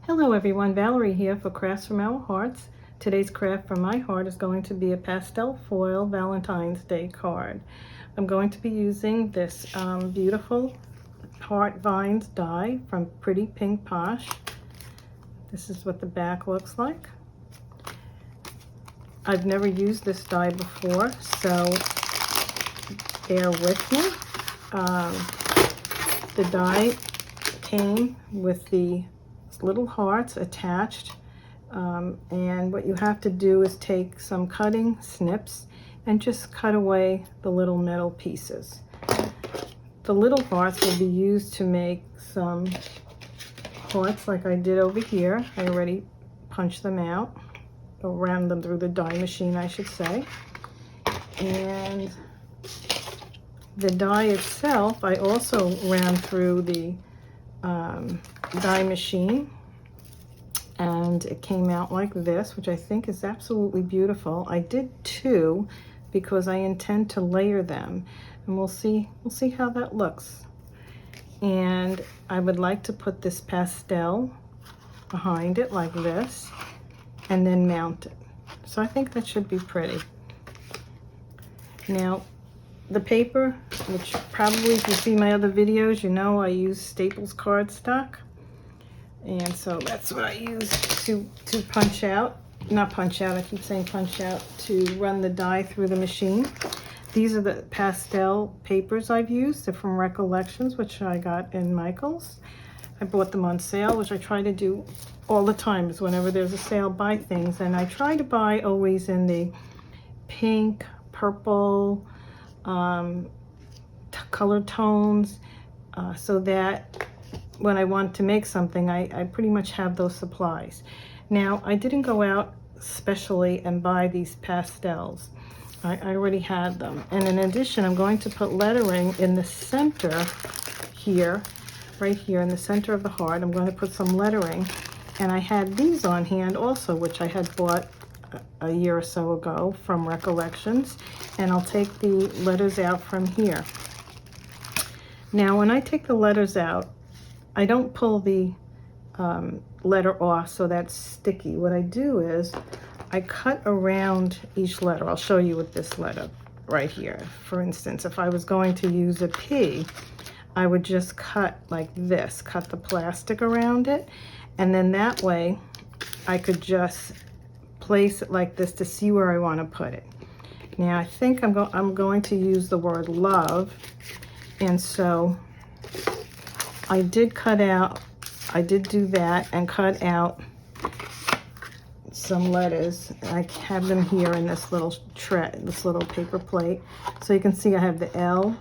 Hello everyone, Valerie here for Crafts from Our Hearts. Today's craft from my heart is going to be a pastel foil Valentine's Day card. I'm going to be using this beautiful heart vines die from Pretty Pink Posh. This is what the back looks like. I've never used this die before, so bear with me. The die came with the little hearts attached, and what you have to do is take some cutting snips and just cut away the little metal pieces. The little hearts will be used to make some hearts like I did over here. I already punched them out, or ran them through the die machine, I should say. And the die itself I also ran through the die machine, and it came out like this, which I think is absolutely beautiful. I did two because I intend to layer them, and we'll see how that looks. And I would like to put this pastel behind it like this and then mount it. So I think that should be pretty. Now the paper, which probably if you see my other videos, you know I use Staples cardstock. And so that's what I use to punch out. Not punch out, I keep saying punch out, to run the die through the machine. These are the pastel papers I've used. They're from Recollections, which I got in Michael's. I bought them on sale, which I try to do all the time, is whenever there's a sale, buy things. And I try to buy always in the pink, purple, color tones, so that when I want to make something, I pretty much have those supplies. Now, I didn't go out specially and buy these pastels. I already had them. And in addition, I'm going to put lettering in the center here, right here in the center of the heart. I'm going to put some lettering. And I had these on hand also, which I had bought a year or so ago from Recollections. And I'll take the letters out from here. Now, when I take the letters out, I don't pull the letter off so that's sticky. What I do is I cut around each letter. I'll show you with this letter right here. For instance, if I was going to use a P, I would just cut like this, cut the plastic around it, and then that way I could just place it like this to see where I want to put it. Now I think I'm going to use the word love, and so I did do that and cut out some letters. I have them here in this little tray, this little paper plate. So you can see I have the L,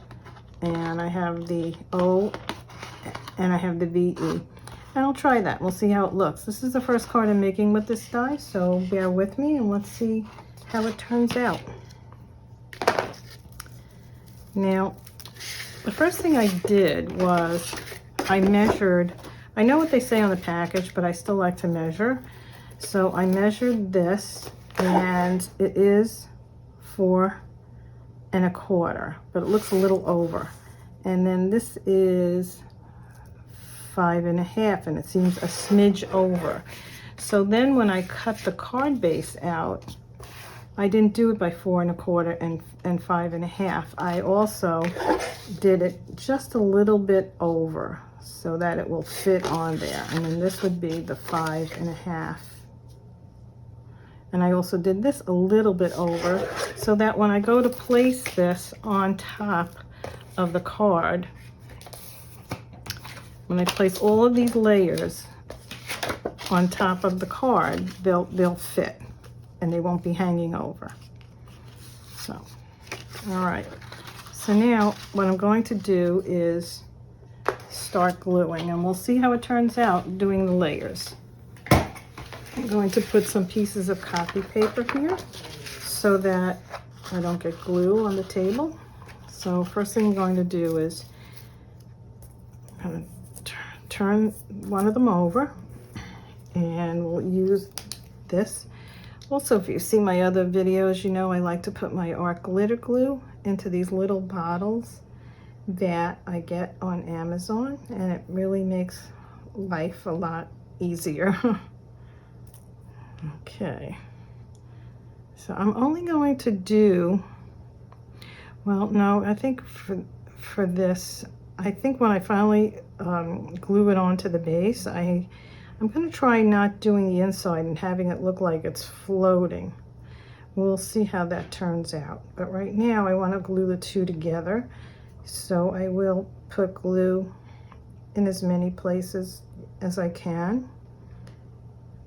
and I have the O, and I have the VE. And I'll try that. We'll see how it looks. This is the first card I'm making with this die, so bear with me and let's see how it turns out. Now, the first thing I did was I measured. I know what they say on the package, but I still like to measure. So I measured this, and it is 4 1/4, but it looks a little over. And then this is 5 1/2, and it seems a smidge over. So then when I cut the card base out, I didn't do it by 4 1/4 and 5 1/2. I also did it just a little bit over so that it will fit on there. And then this would be the 5 1/2. And I also did this a little bit over so that when I go to place this on top of the card, when I place all of these layers on top of the card, they'll fit and they won't be hanging over. So, all right. So now what I'm going to do is start gluing, and we'll see how it turns out doing the layers. I'm going to put some pieces of copy paper here so that I don't get glue on the table. So first thing I'm going to do is I'm going to turn one of them over, and we'll use this. Also, if you see my other videos, you know I like to put my art glitter glue into these little bottles that I get on Amazon, and it really makes life a lot easier. Okay, so I'm only going to do, well, no, I think for this, I think when I finally glue it onto the base, I'm going to try not doing the inside and having it look like it's floating. We'll see how that turns out. But right now I want to glue the two together. So I will put glue in as many places as I can.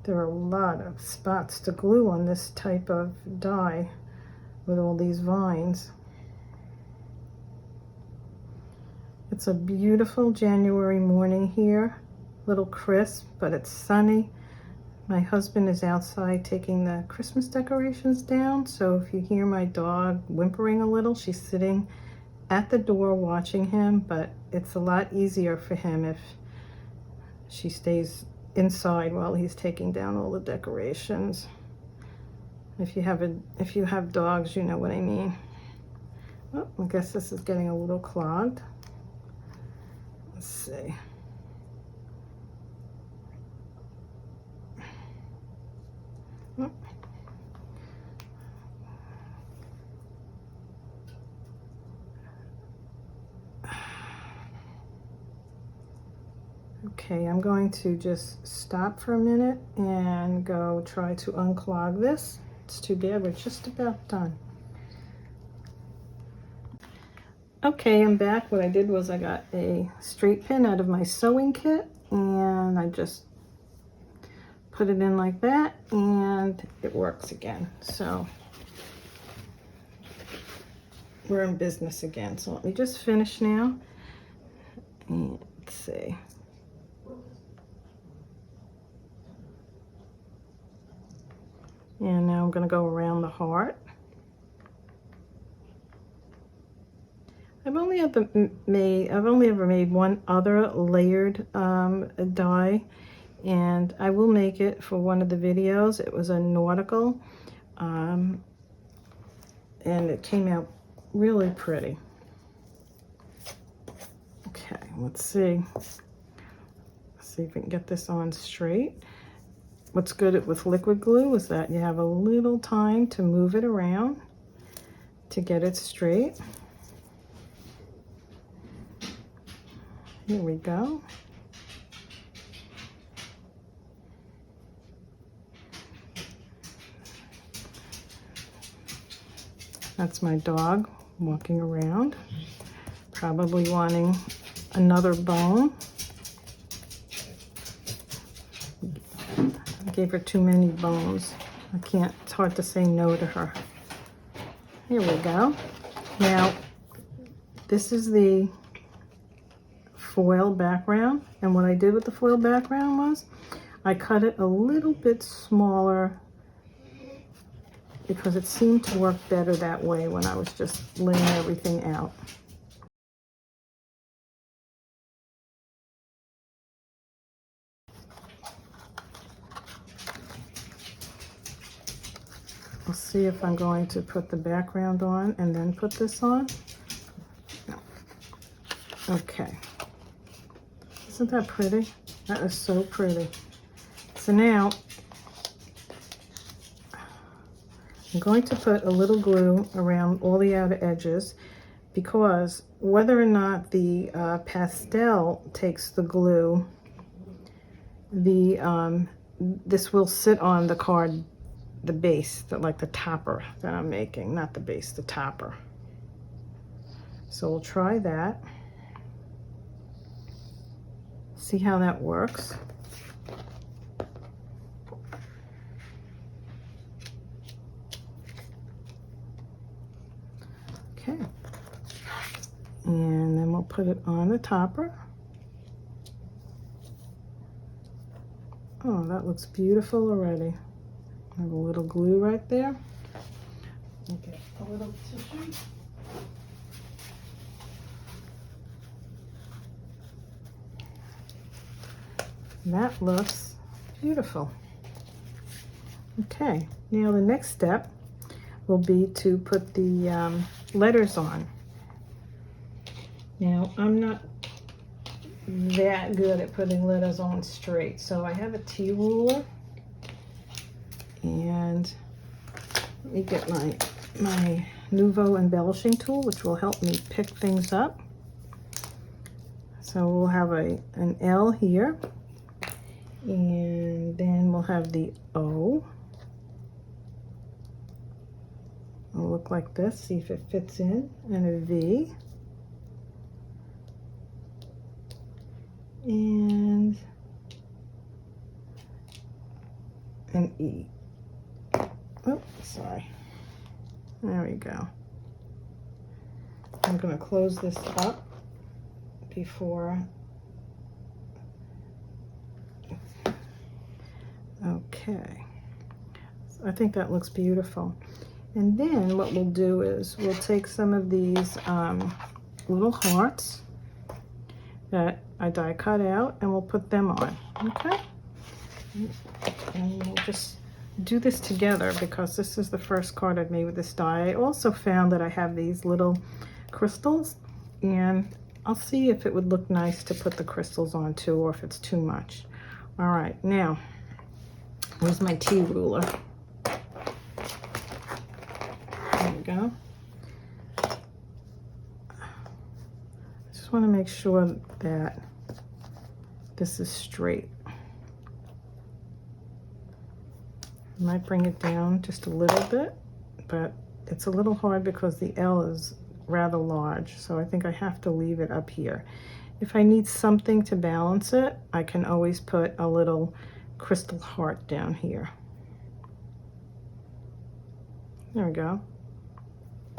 There are a lot of spots to glue on this type of die with all these vines. It's a beautiful January morning here. A little crisp, but it's sunny. My husband is outside taking the Christmas decorations down, so if you hear my dog whimpering a little, she's sitting at the door watching him, but it's a lot easier for him if she stays inside while he's taking down all the decorations. If you have dogs, you know what I mean. Oh, I guess this is getting a little clogged. Let's see. Oh. Okay, I'm going to just stop for a minute and go try to unclog this. It's too bad, we're just about done. Okay, I'm back. What I did was I got a straight pin out of my sewing kit and I just put it in like that and it works again. So we're in business again. So let me just finish now. And let's see. And now I'm going to go around the heart. I've only ever made one other layered die, and I will make it for one of the videos. It was a nautical, and it came out really pretty. Okay, let's see. Let's see if we can get this on straight. What's good with liquid glue is that you have a little time to move it around to get it straight. Here we go. That's my dog walking around, probably wanting another bone. I gave her too many bones. It's hard to say no to her. Here we go. Now, this is the foil background, and what I did with the foil background was I cut it a little bit smaller because it seemed to work better that way when I was just laying everything out. I'll see if I'm going to put the background on and then put this on. No. Okay. Isn't that pretty? That is so pretty. So now I'm going to put a little glue around all the outer edges, because whether or not the pastel takes the glue, this will sit on the card, the base, like the topper that I'm making, not the base, the topper. So we'll try that. See how that works. Okay. And then we'll put it on the topper. Oh, that looks beautiful already. I have a little glue right there. Okay, a little tissue. That looks beautiful. Okay, now the next step will be to put the letters on. Now, I'm not that good at putting letters on straight. So I have a T ruler, and let me get my Nuvo embellishing tool, which will help me pick things up. So we'll have an L here, and then we'll have the O. It'll look like this, see if it fits in, and a V. And an E. Oh, sorry. There we go. I'm going to close this up before. Okay. So I think that looks beautiful. And then what we'll do is we'll take some of these little hearts that I die cut out, and we'll put them on, okay? And we'll just do this together because this is the first card I've made with this die. I also found that I have these little crystals, and I'll see if it would look nice to put the crystals on too, or if it's too much. All right, now, here's my T ruler. There we go. I just want to make sure that this is straight. I might bring it down just a little bit, but it's a little hard because the L is rather large, so I think I have to leave it up here. If I need something to balance it, I can always put a little crystal heart down here. There we go.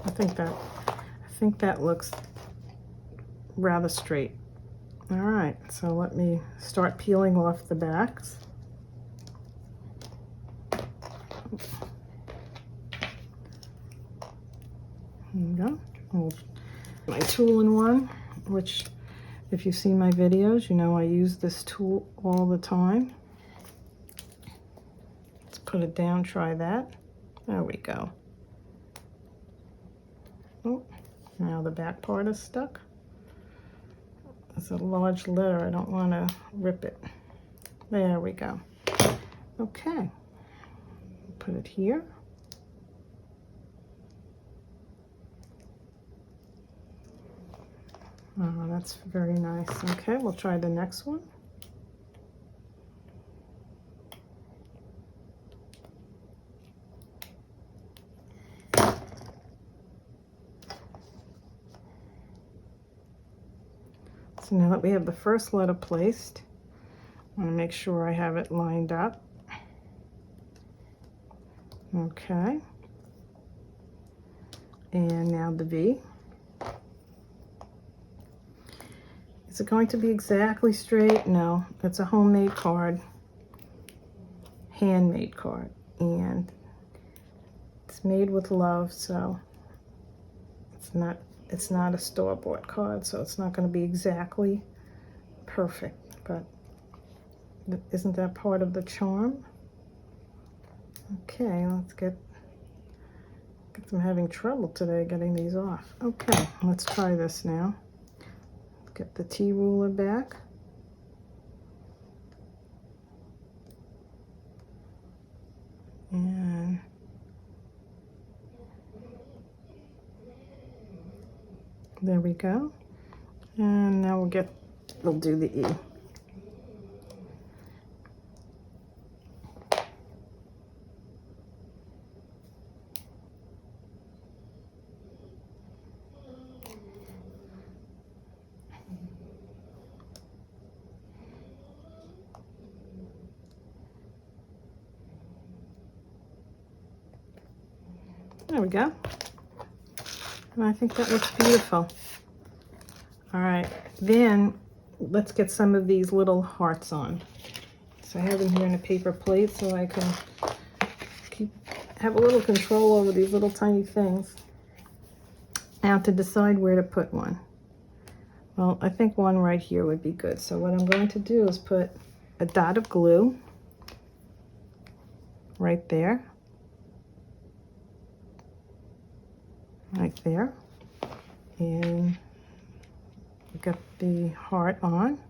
I think that looks rather straight. All right, so let me start peeling off the backs. There we go. My tool-in-one, which if you've seen my videos, you know I use this tool all the time. Let's put it down, try that. There we go. Oh, now the back part is stuck. It's a large letter, I don't want to rip it. There we go. Okay, put it here. Oh, that's very nice. Okay, we'll try the next one. So now that we have the first letter placed, I want to make sure I have it lined up. Okay. And now the V. Is it going to be exactly straight? No, it's a homemade card, handmade card, and it's made with love, so it's not a store-bought card, so it's not going to be exactly perfect, but isn't that part of the charm? Okay, let's get I'm having trouble today getting these off. Okay, let's try this now. Get the T ruler back. And there we go. And now we'll do the E. There we go. And I think that looks beautiful. All right, then let's get some of these little hearts on. So I have them here in a paper plate so I can have a little control over these little tiny things. Now to decide where to put one. Well, I think one right here would be good. So what I'm going to do is put a dot of glue right there. Right there, and get the heart on.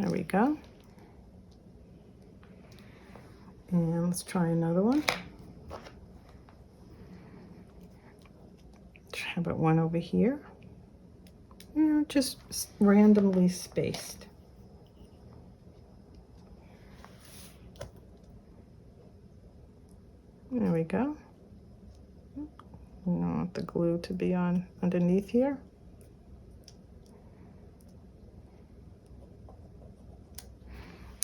There we go. And let's try another one. How about one over here? Just randomly spaced. There we go. We don't want the glue to be on underneath here.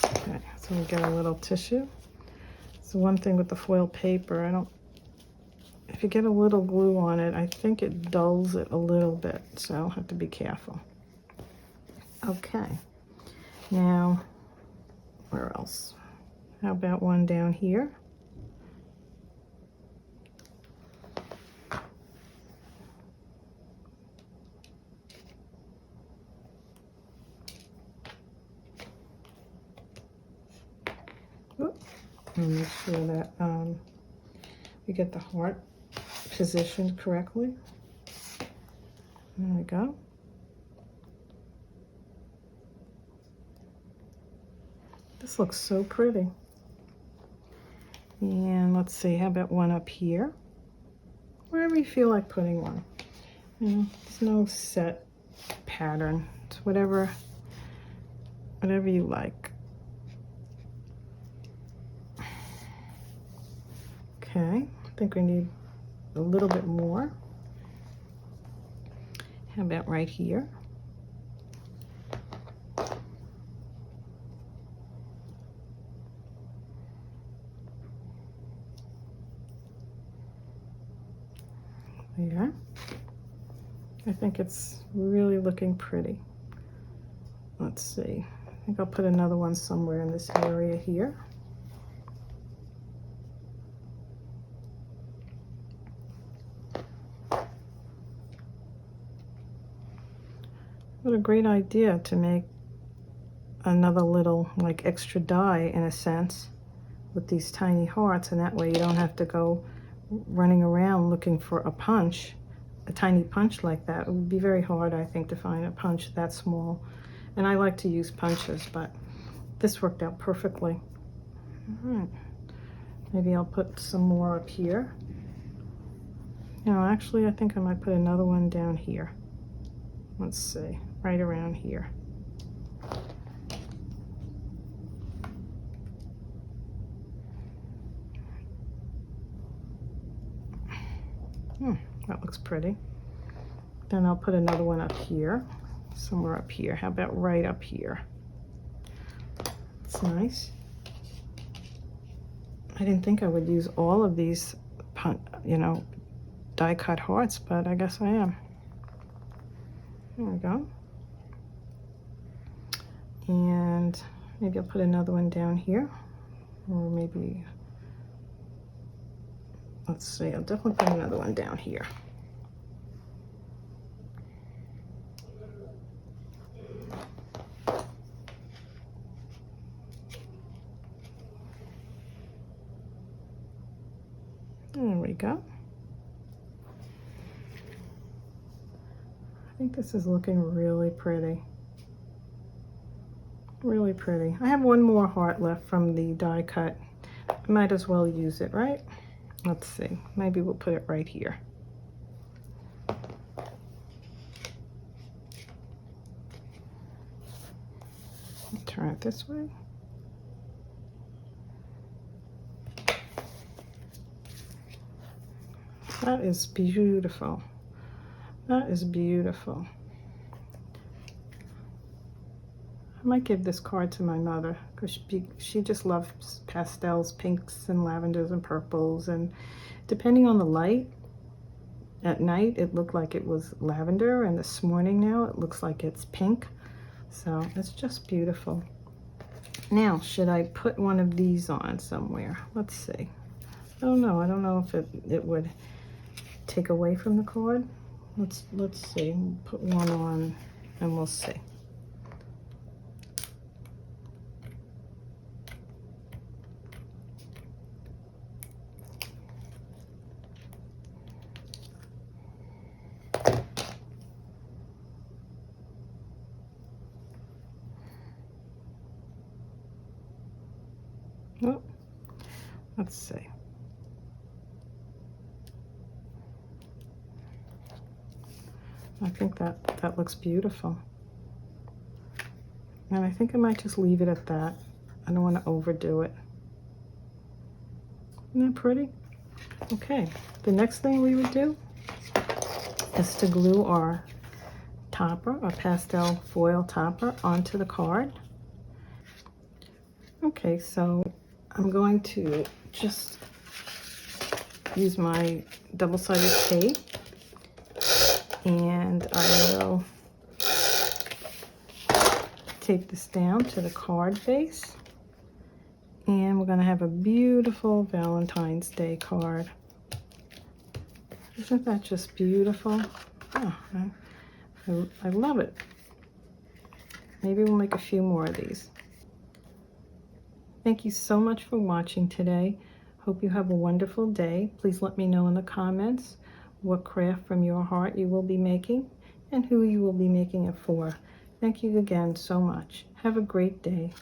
Okay, so we get a little tissue. So one thing with the foil paper, if you get a little glue on it, I think it dulls it a little bit, so I'll have to be careful. Okay, now, where else? How about one down here? And make sure that we get the heart positioned correctly. There we go. This looks so pretty. And let's see, how about one up here? Wherever you feel like putting one. There's no set pattern. It's whatever you like. Okay, I think we need a little bit more. How about right here? There. I think it's really looking pretty. Let's see. I think I'll put another one somewhere in this area here. What a great idea to make another little like extra die in a sense with these tiny hearts, and that way you don't have to go running around looking for a punch, a tiny punch like that. It would be very hard, I think, to find a punch that small, and I like to use punches, but this worked out perfectly. All right, maybe I'll put some more up here. Actually I think I might put another one down here. Let's see, right around here. That looks pretty. Then I'll put another one up here, somewhere up here. How about right up here? It's nice. I didn't think I would use all of these, die cut hearts, but I guess I am. There we go. And maybe I'll put another one down here, or maybe, let's see, I'll definitely put another one down here. There we go. I think this is looking really pretty. Really pretty. I have one more heart left from the die cut. I might as well use it, right? Let's see. Maybe we'll put it right here. Turn it this way. That is beautiful. That is beautiful. I might give this card to my mother because she just loves pastels, pinks and lavenders and purples, and depending on the light, at night it looked like it was lavender, and this morning now it looks like it's pink. So it's just beautiful. Now, should I put one of these on somewhere? Let's see. I don't know. I don't know if it would take away from the card. Let's see. Put one on and we'll see. Let's see. I think that looks beautiful. And I think I might just leave it at that. I don't want to overdo it. Isn't that pretty? Okay, the next thing we would do is to glue our topper, our pastel foil topper, onto the card. Okay, so I'm going to just use my double-sided tape, and I will tape this down to the card base, and we're going to have a beautiful Valentine's Day card. Isn't that just beautiful? Oh, I love it. Maybe we'll make a few more of these. Thank you so much for watching today. Hope you have a wonderful day. Please let me know in the comments what craft from your heart you will be making and who you will be making it for. Thank you again so much. Have a great day.